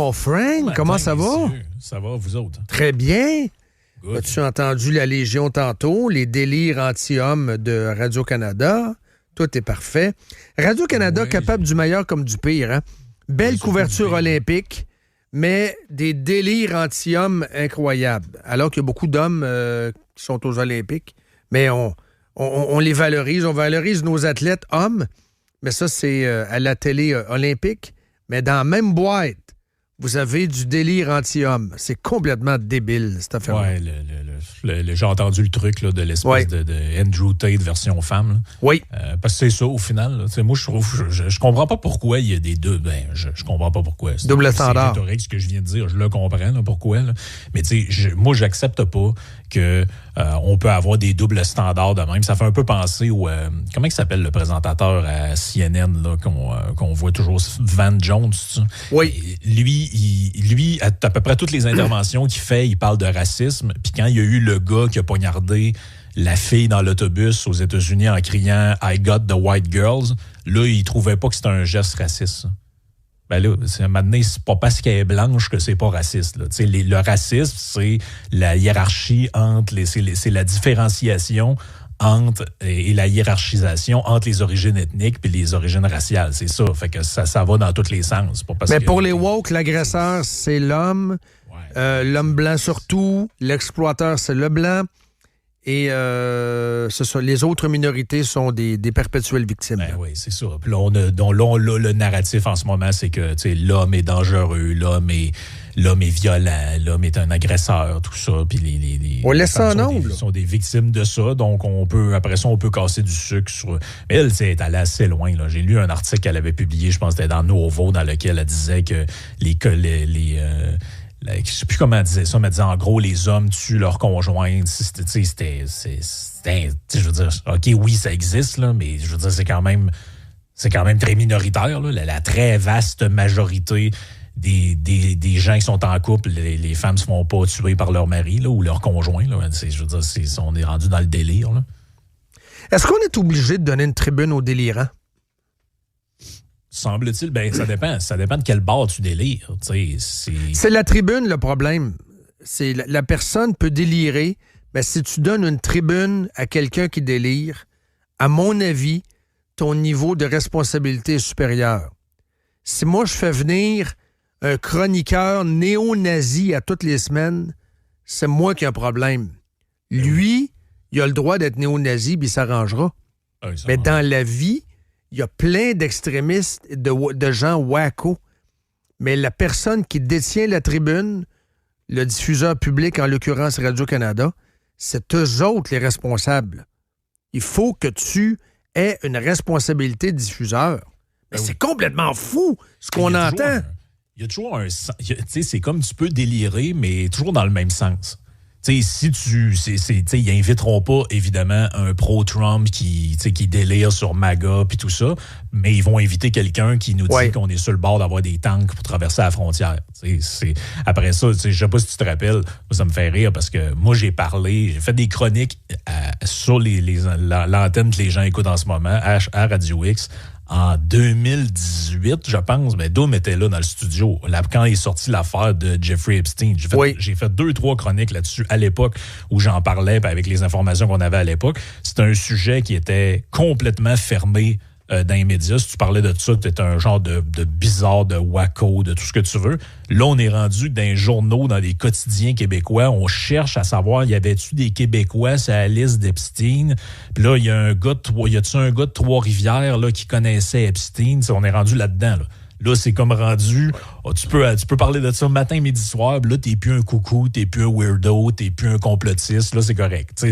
mon Frank, comment ça va? Messieurs. Ça va, vous autres? Très bien. Good. As-tu entendu la Légion tantôt, les délires anti-hommes de Radio-Canada? Tout est parfait. Radio-Canada, Oui. capable du meilleur comme du pire. Hein? Belle Oui, couverture surtout du pire. olympique, mais des délires anti-hommes incroyables. Alors qu'il y a beaucoup d'hommes qui sont aux Olympiques, mais on les valorise. On valorise nos athlètes hommes, mais ça, c'est à la télé olympique. Mais dans la même boîte, vous avez du délire anti-homme. C'est complètement débile, cette affaire-là. Ouais, j'ai entendu le truc là, de l'espèce Ouais. de Andrew Tate version femme. Là. Oui. Parce que c'est ça, au final. Là. Moi, je comprends pas pourquoi il y a des deux. Je comprends pas pourquoi. Double standard. C'est rhétorique, ce que je viens de dire. Je le comprends, là, pourquoi. Là. Mais tu sais, moi, j'accepte pas que on peut avoir des doubles standards de même. Ça fait un peu penser au... comment il s'appelle le présentateur à CNN là, qu'on voit toujours? Van Jones, tu sais? Oui. Lui, à peu près toutes les interventions qu'il fait, il parle de racisme. Puis quand il y a eu le gars qui a poignardé la fille dans l'autobus aux États-Unis en criant « I got the white girls », là, il trouvait pas que c'était un geste raciste. Ça. Ben là, maintenant, c'est pas parce qu'elle est blanche que c'est pas raciste. Là. Le racisme, c'est la hiérarchie entre c'est la différenciation entre et la hiérarchisation entre les origines ethniques et les origines raciales. C'est ça. Fait que ça va dans tous les sens. Pas parce Mais que, pour les woke, l'agresseur, c'est l'homme. L'homme blanc surtout. L'exploiteur, c'est le blanc. Et c'est ça, les autres minorités sont des perpétuelles victimes. Ben oui, c'est ça. Puis là, le narratif en ce moment, c'est que l'homme est dangereux, l'homme est violent, l'homme est un agresseur, tout ça. Puis on laisse ça en femmes ondes. sont des victimes de ça. Donc, après ça, on peut casser du sucre sur... Mais elle, est allée assez loin. Là. J'ai lu un article qu'elle avait publié, je pense que c'était dans Novo, dans lequel elle disait que je sais plus comment elle disait ça, mais elle disait en gros, les hommes tuent leurs conjointes. Je veux dire, OK, oui, ça existe, là, mais je veux dire, c'est quand même très minoritaire. Là, la très vaste majorité des gens qui sont en couple, les femmes ne se font pas tuer par leur mari là, ou leur conjoint. Là. Je veux dire, on est rendu dans le délire. Là. Est-ce qu'on est obligé de donner une tribune aux délirants? Semble-t-il, ben ça dépend. Ça dépend de quel bord tu délires. C'est la tribune le problème. C'est la personne peut délirer, mais si tu donnes une tribune à quelqu'un qui délire, à mon avis, ton niveau de responsabilité est supérieur. Si moi je fais venir un chroniqueur néo-nazi à toutes les semaines, c'est moi qui ai un problème. Lui, il a le droit d'être néo-nazi, puis il s'arrangera. Mais dans la vie, il y a plein d'extrémistes, de gens wacko. Mais la personne qui détient la tribune, le diffuseur public, en l'occurrence Radio-Canada, c'est eux autres les responsables. Il faut que tu aies une responsabilité de diffuseur. Mais c'est complètement fou ce qu'on entend. Il y a toujours un sens. C'est comme tu peux délirer, mais toujours dans le même sens. Si ils n'inviteront pas, évidemment, un pro-Trump qui délire sur MAGA puis tout ça, mais ils vont inviter quelqu'un qui nous dit qu'on est sur le bord d'avoir des tanks pour traverser la frontière. Après ça, je sais pas si tu te rappelles, ça me fait rire parce que moi, j'ai fait des chroniques sur l'antenne que les gens écoutent en ce moment, à Radio X, en 2018, je pense, mais Dom était là dans le studio quand est sortie l'affaire de Jeffrey Epstein. J'ai fait 2-3 chroniques là-dessus à l'époque où j'en parlais avec les informations qu'on avait à l'époque. C'était un sujet qui était complètement fermé dans les médias. Si tu parlais de ça, tu étais un genre de bizarre, de wacko, de tout ce que tu veux. Là, on est rendu dans les journaux, dans les quotidiens québécois. On cherche à savoir, y avait-tu des Québécois sur la liste d'Epstein? Puis là, y a-tu un gars de Trois-Rivières là, qui connaissait Epstein? On est rendu là-dedans, là. Là, c'est comme rendu... tu peux parler de ça matin, midi, soir. Là, t'es plus un coucou, t'es plus un weirdo, t'es plus un complotiste. Là, c'est correct.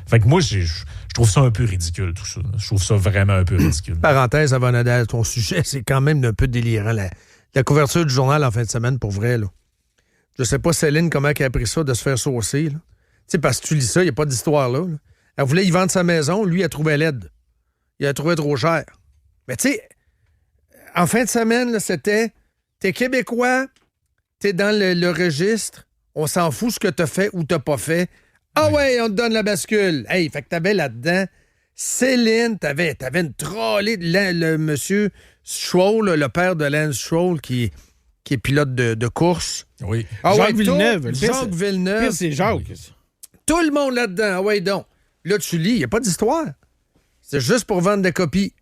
Fait que moi, je trouve ça un peu ridicule, tout ça. Je trouve ça vraiment un peu ridicule. Parenthèse avant d'aller à ton sujet, c'est quand même un peu délirant. La couverture du journal en fin de semaine, pour vrai. Là. Je sais pas, Céline, comment elle a pris ça de se faire saucer. Là. Parce que tu lis ça, il n'y a pas d'histoire là. Elle voulait y vendre sa maison, lui, elle trouvait laide. Il a trouvé trop cher. Mais tu sais, en fin de semaine, là, c'était t'es Québécois, t'es dans le registre, on s'en fout ce que t'as fait ou t'as pas fait. Ah ouais, on te donne la bascule. Hey, fait que t'avais là-dedans Céline, t'avais une trollée de le monsieur Stroll, le père de Lance Stroll, qui qui est pilote de course. Oui. Jacques Villeneuve. Jacques Villeneuve. Pire, c'est Jacques. Tout le monde là-dedans. Ah ouais, donc. Là, tu lis, il n'y a pas d'histoire. C'est juste pour vendre des copies.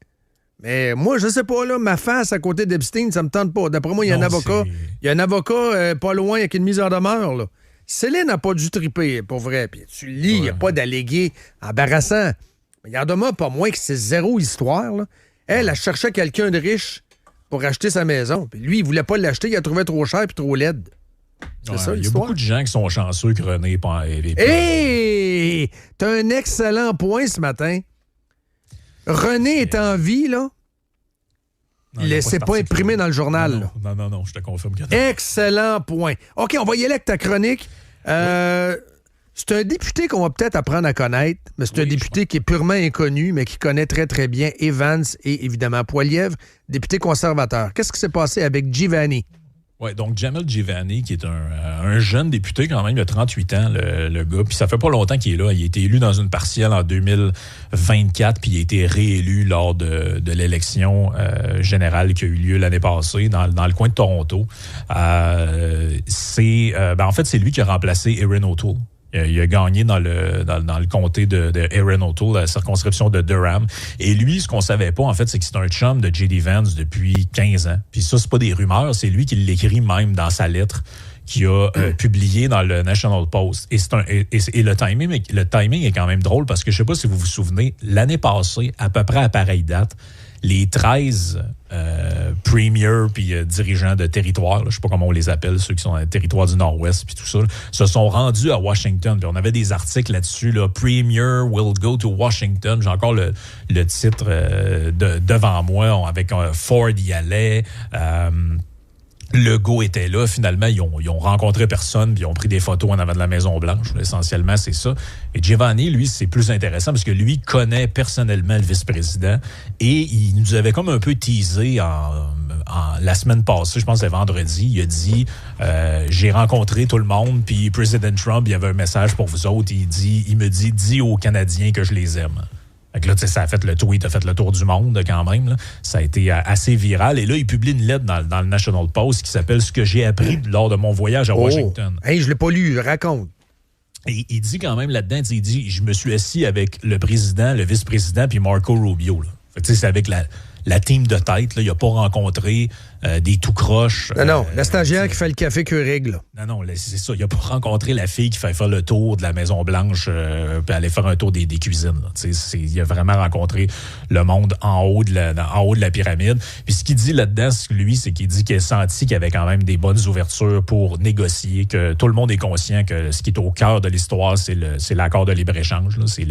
Mais moi, je sais pas, là, ma face à côté d'Epstein, ça me tente pas. D'après moi, il y a un avocat. Il y a un avocat pas loin avec une mise en demeure, là. Céline n'a pas dû triper, pour vrai. Puis tu lis, il n'y a pas d'allégué embarrassant. Mais il y en demeure pas moins que c'est zéro histoire, là. Elle cherchait quelqu'un de riche pour acheter sa maison. Puis lui, il voulait pas l'acheter, il la trouvait trop cher puis trop laide. C'est ça, l'histoire. Il y a beaucoup de gens qui sont chanceux que René... Hé! T'as un excellent point ce matin. René est en vie, là. C'est pas imprimé dans le journal. Non, je te confirme que non. Excellent point. OK, on va y aller avec ta chronique. C'est un député qu'on va peut-être apprendre à connaître, mais c'est un député qui est purement inconnu, mais qui connaît très, très bien Evans et évidemment Poilievre, député conservateur. Qu'est-ce qui s'est passé avec Giovanni? Oui, donc Jamel Giovanni, qui est un jeune député quand même, il a 38 ans, le gars. Puis ça fait pas longtemps qu'il est là. Il a été élu dans une partielle en 2024, puis il a été réélu lors de l'élection générale qui a eu lieu l'année passée dans le coin de Toronto. En fait, c'est lui qui a remplacé Erin O'Toole. Il a gagné dans le comté de Erin O'Toole, la circonscription de Durham. Et lui, ce qu'on savait pas, en fait, c'est que c'est un chum de J.D. Vance depuis 15 ans. Puis ça, c'est pas des rumeurs, c'est lui qui l'écrit même dans sa lettre qu'il a publiée dans le National Post. Et le timing est quand même drôle parce que je sais pas si vous vous souvenez, l'année passée, à peu près à pareille date, les 13 premiers puis dirigeants de territoire, là, je sais pas comment on les appelle, ceux qui sont dans le territoire du Nord-Ouest puis tout ça, là, se sont rendus à Washington. Puis on avait des articles là-dessus, là, Premier will go to Washington. J'ai encore le titre devant moi, avec Ford y allait. Legault était là. Finalement, ils ont rencontré personne puis ils ont pris des photos en avant de la Maison-Blanche. Essentiellement, c'est ça. Et Giovanni, lui, c'est plus intéressant parce que lui connaît personnellement le vice-président et il nous avait comme un peu teasé la semaine passée, je pense que c'était vendredi. Il a dit j'ai rencontré tout le monde puis Président Trump, il y avait un message pour vous autres. Il me dit dis aux Canadiens que je les aime. Fait que là, ça a fait le tweet, a fait le tour du monde quand même. Là. Ça a été assez viral. Et là, il publie une lettre dans le National Post qui s'appelle « Ce que j'ai appris lors de mon voyage à Washington ». Hey, je l'ai pas lu, raconte. Et il dit quand même là-dedans, il dit « Je me suis assis avec le président, le vice-président, puis Marco Rubio. » Fait que c'est avec la team de tête. Là, il n'a pas rencontré des tout-croches. Non, la stagiaire qui fait le café Keurig. Là. Non, c'est ça. Il n'a pas rencontré la fille qui fait faire le tour de la Maison-Blanche puis aller faire un tour des cuisines. Il a vraiment rencontré le monde en haut de la pyramide. Puis ce qu'il dit là-dedans, lui, c'est qu'il dit qu'il a senti qu'il y avait quand même des bonnes ouvertures pour négocier, que tout le monde est conscient que ce qui est au cœur de l'histoire, c'est l'accord de libre-échange. Là. C'est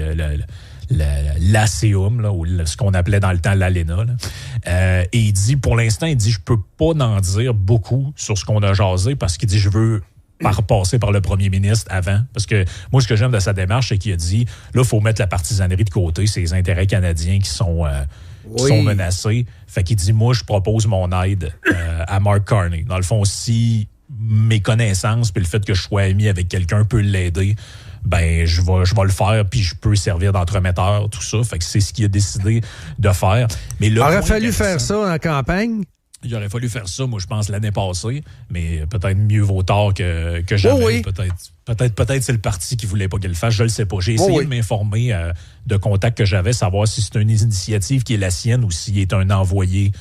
l'ASEUM, là, ou ce qu'on appelait dans le temps l'ALENA. Et il dit, pour l'instant, je peux pas en dire beaucoup sur ce qu'on a jasé parce qu'il dit, je veux passer par le premier ministre avant. Parce que moi, ce que j'aime de sa démarche, c'est qu'il a dit, là, il faut mettre la partisanerie de côté, c'est les intérêts canadiens qui sont menacés. Fait qu'il dit, moi, je propose mon aide à Mark Carney. Dans le fond, si mes connaissances puis le fait que je sois ami avec quelqu'un peut l'aider, ben je vais le faire puis je peux servir d'entremetteur, tout ça. Fait que c'est ce qu'il a décidé de faire. Mais il aurait fallu faire ça en campagne. Il aurait fallu faire ça, moi, je pense, l'année passée. Mais peut-être mieux vaut tard que jamais. Oui. Peut-être c'est le parti qui voulait pas qu'il le fasse. Je le sais pas. J'ai essayé de m'informer de contacts que j'avais, savoir si c'est une initiative qui est la sienne ou s'il est un envoyé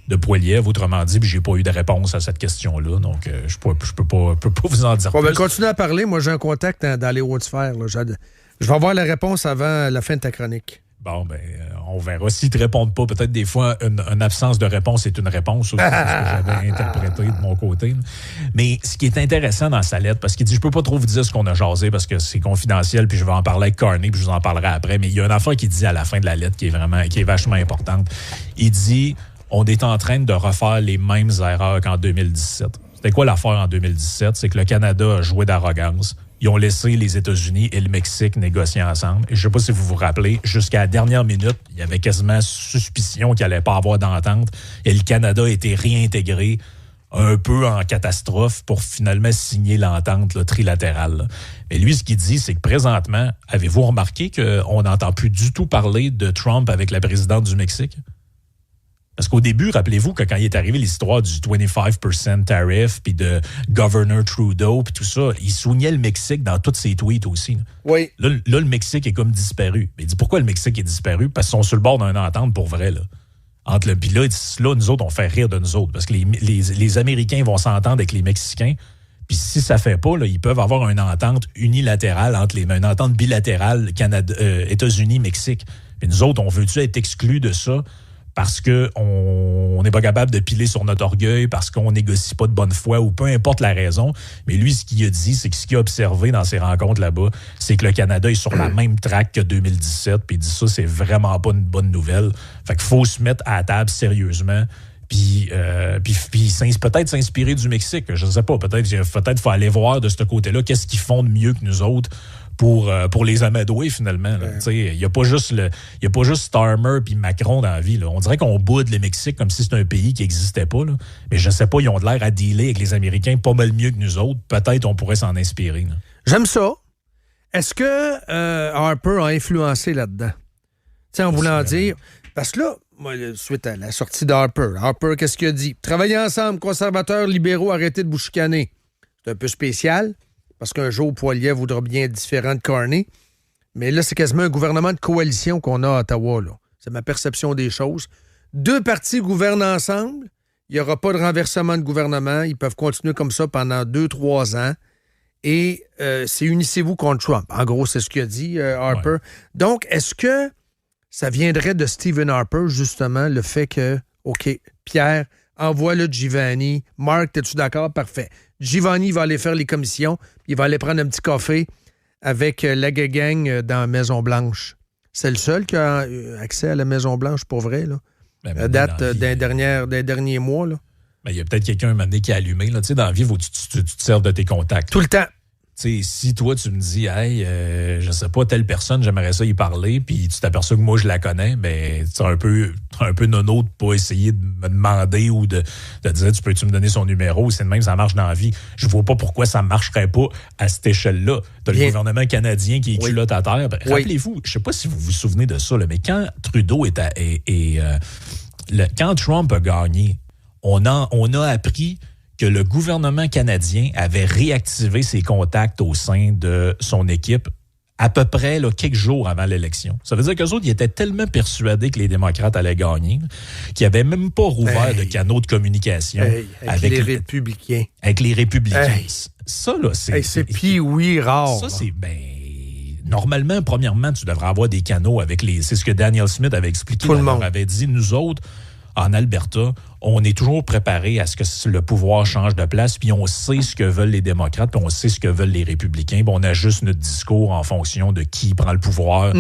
de Poilievre, autrement dit, puis j'ai pas eu de réponse à cette question-là, donc je peux pas vous en dire plus. Ben, continue à parler. Moi, j'ai un contact dans les Hauts-de-Fer. Je vais avoir la réponse avant la fin de ta chronique. Bon, ben, on verra. S'ils te répondent pas, peut-être des fois, une absence de réponse est une réponse aussi, c'est ce que j'avais interprété de mon côté. Mais ce qui est intéressant dans sa lettre, parce qu'il dit, je peux pas trop vous dire ce qu'on a jasé parce que c'est confidentiel, puis je vais en parler avec Carney, puis je vous en parlerai après, mais il y a une affaire qu'il dit à la fin de la lettre qui est vachement importante. Il dit, on est en train de refaire les mêmes erreurs qu'en 2017. C'était quoi l'affaire en 2017? C'est que le Canada a joué d'arrogance. Ils ont laissé les États-Unis et le Mexique négocier ensemble. Et je ne sais pas si vous vous rappelez, jusqu'à la dernière minute, il y avait quasiment suspicion qu'il n'allait pas avoir d'entente. Et le Canada a été réintégré un peu en catastrophe pour finalement signer l'entente trilatérale. Mais lui, ce qu'il dit, c'est que présentement, avez-vous remarqué qu'on n'entend plus du tout parler de Trump avec la présidente du Mexique? Parce qu'au début, rappelez-vous que quand il est arrivé l'histoire du 25% tariff, puis de Governor Trudeau, puis tout ça, il soulignait le Mexique dans tous ses tweets aussi. Oui. Là, le Mexique est comme disparu. Mais il dit pourquoi le Mexique est disparu? Parce qu'ils sont sur le bord d'une entente pour vrai, là. Puis là, nous autres, on fait rire de nous autres. Parce que les Américains vont s'entendre avec les Mexicains. Puis si ça fait pas, là, ils peuvent avoir une entente unilatérale une entente bilatérale États-Unis-Mexique. Puis nous autres, on veut-tu être exclus de ça parce qu'on n'est pas capable de piler sur notre orgueil, parce qu'on négocie pas de bonne foi, ou peu importe la raison. Mais lui, ce qu'il a dit, c'est que ce qu'il a observé dans ses rencontres là-bas, c'est que le Canada est sur la même track que 2017. Puis il dit ça, c'est vraiment pas une bonne nouvelle. Fait qu'il faut se mettre à la table sérieusement. Puis peut-être s'inspirer du Mexique. Je ne sais pas. Peut-être faut aller voir de ce côté-là qu'est-ce qu'ils font de mieux que nous autres pour les amadouer, finalement. Il n'y a pas juste Starmer puis Macron dans la vie. Là. On dirait qu'on boude le Mexique comme si c'était un pays qui n'existait pas. Là. Mais je ne sais pas, ils ont de l'air à dealer avec les Américains pas mal mieux que nous autres. Peut-être on pourrait s'en inspirer. Là. J'aime ça. Est-ce que Harper a influencé là-dedans? En voulant dire... Parce que là, moi, suite à la sortie d'Harper, qu'est-ce qu'il a dit? Travailler ensemble, conservateurs, libéraux, arrêtez de vous chicaner. C'est un peu spécial, parce qu'un jour, Poilievre voudra bien être différent de Carney. Mais là, c'est quasiment un gouvernement de coalition qu'on a à Ottawa. Là. C'est ma perception des choses. 2 partis gouvernent ensemble. Il n'y aura pas de renversement de gouvernement. Ils peuvent continuer comme ça pendant 2-3 ans. Et c'est unissez-vous contre Trump. En gros, c'est ce qu'il a dit, Harper. Ouais. Donc, est-ce que ça viendrait de Stephen Harper, justement, le fait que, OK, Pierre, envoie-le Giovanni. Marc, es-tu d'accord? Parfait. Giovanni va aller faire les commissions. Il va aller prendre un petit café avec la gang dans la Maison-Blanche. C'est le seul qui a accès à la Maison-Blanche, pour vrai, là. À date des derniers mois, là. Il y a peut-être quelqu'un un moment donné qui a allumé. Là. Tu sais, dans la vie, faut que tu te serves de tes contacts. Tout le temps. T'sais, si toi, tu me dis, hey, je sais pas, telle personne, j'aimerais ça y parler, puis tu t'aperçois que moi, je la connais, ben, c'est un peu nono de pas essayer de me demander ou de dire, peux-tu me donner son numéro? C'est de même, ça marche dans la vie. Je vois pas pourquoi ça marcherait pas à cette échelle-là. T'as le gouvernement canadien qui est culotte à terre. Ben, rappelez-vous, je sais pas si vous vous souvenez de ça, là, mais quand Trudeau quand Trump a gagné, on a appris que le gouvernement canadien avait réactivé ses contacts au sein de son équipe à peu près là, quelques jours avant l'élection. Ça veut dire qu'eux autres, ils étaient tellement persuadés que les démocrates allaient gagner qu'ils n'avaient même pas rouvert de canaux de communication avec les républicains. Avec les républicains. Ça, là, c'est pis-oui rare. Ça, c'est... Normalement, premièrement, tu devrais avoir des canaux avec les... C'est ce que Daniel Smith avait expliqué. Tout le monde avait dit, nous autres, en Alberta, on est toujours préparé à ce que le pouvoir change de place, puis on sait ce que veulent les démocrates, puis on sait ce que veulent les républicains, puis on ajuste notre discours en fonction de qui prend le pouvoir,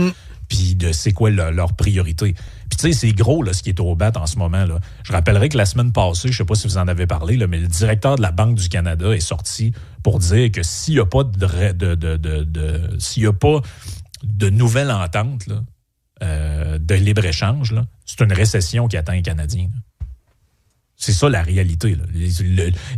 puis de c'est quoi leur priorité. Puis tu sais, c'est gros là, ce qui est au bat en ce moment. Là. Je rappellerai que la semaine passée, je sais pas si vous en avez parlé, là, mais le directeur de la Banque du Canada est sorti pour dire que s'il n'y a pas s'il y a pas de nouvelle entente là, de libre-échange, là, c'est une récession qui attend les Canadiens. Là. C'est ça la réalité. Là.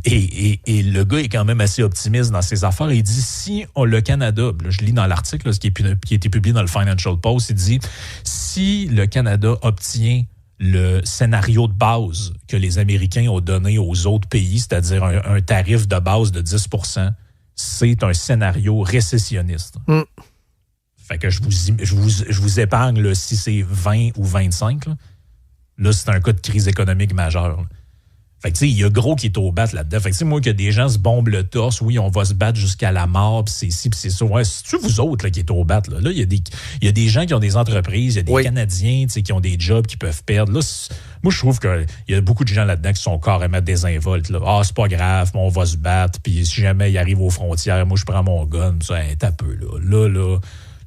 Et le gars est quand même assez optimiste dans ses affaires. Il dit, si le Canada, là, je lis dans l'article là, qui a été publié dans le Financial Post, il dit, si le Canada obtient le scénario de base que les Américains ont donné aux autres pays, c'est-à-dire un tarif de base de 10%, c'est un scénario récessionniste. Fait que je vous épargne là, si c'est 20 ou 25. Là, c'est un cas de crise économique majeure. Là. Fait que tu sais, il y a gros qui est au bat là-dedans. Fait que tu sais, moi, que des gens se bombent le torse, oui, on va se battre jusqu'à la mort, puis c'est ci, puis c'est ça. Ouais, c'est-tu vous autres là, qui est au bat? Là, il y a des gens qui ont des entreprises, il y a des Canadiens qui ont des jobs qui peuvent perdre. Là, moi, je trouve qu'il y a beaucoup de gens là-dedans qui sont carrément désinvoltes. Là. Ah, c'est pas grave, on va se battre, puis si jamais il arrive aux frontières, moi, je prends mon gun. T'as peu, là.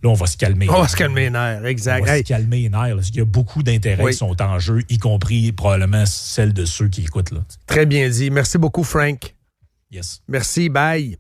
Là, on va se calmer. On va se calmer les nerfs, exact. On va se calmer les nerfs. Parce qu'il y a beaucoup d'intérêts qui sont en jeu, y compris probablement celles de ceux qui écoutent. Là. Très bien dit. Merci beaucoup, Frank. Yes. Merci, bye.